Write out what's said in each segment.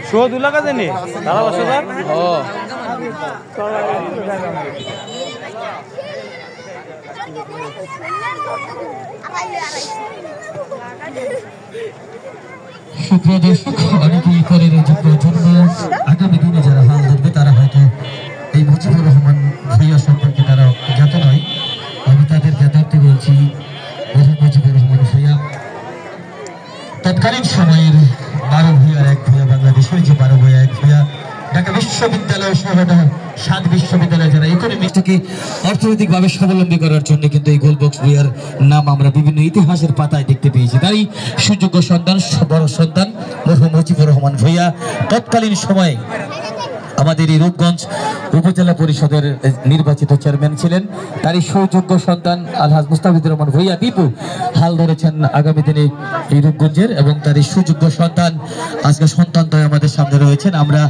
Show দুলা কাজে নি দাদা বসে ও সুপ্রিয় দর্শক, অনেকেই করে প্রজন্ম আগামী দিনে যারা হাল ধরবে তারা হয়তো এই মুজিবুর রহমান ভূঁইয়া সম্পর্কে তারা জ্ঞাত নয়। আমি তাদের জ্ঞাতার্থে বলছি, মুজিবুর রহমান ভূঁইয়া তৎকালীন সময়ের 12 ভূঁইয়ার এক ভূঁইয়া, বাংলাদেশের যে 12 ভূঁইয়া এক ভূঁইয়া, ঢাকা বিশ্ববিদ্যালয় সহ 7 বিশ্ববিদ্যালয় যারা ইকোনমিক্সটাকে অর্থনৈতিকভাবে স্বাবলম্বী করার জন্য কিন্তু এই গোলবক্স ভূঁইয়ার নাম আমরা বিভিন্ন ইতিহাসের পাতায় দেখতে পেয়েছি। তাই সুযোগ্য সন্তান, বড় সন্তান মরহুম মুজিবুর রহমান ভূঁইয়া তৎকালীন সময়ে আমাদের এই রূপগঞ্জ উপজেলা পরিষদের নির্বাচিত চেয়ারম্যান ছিলেন। তারই সুযোগ্য সন্তান আলহাজ মুস্তাফিজুর রহমান ভূঁইয়া দীপু হাল ধরেছেন আগামী দিনে এই রূপগঞ্জের, এবং তারই সুযোগ্য সন্তান আজকে সন্তানদ্বয় আমাদের সামনে রয়েছেন। আমরা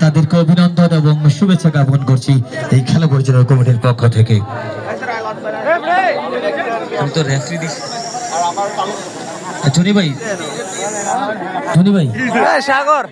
তাদেরকে অভিনন্দন এবং শুভেচ্ছা জ্ঞাপন করছি এই খেলা পরিচালনা কমিটির পক্ষ থেকে। ধনী ভাই সাগর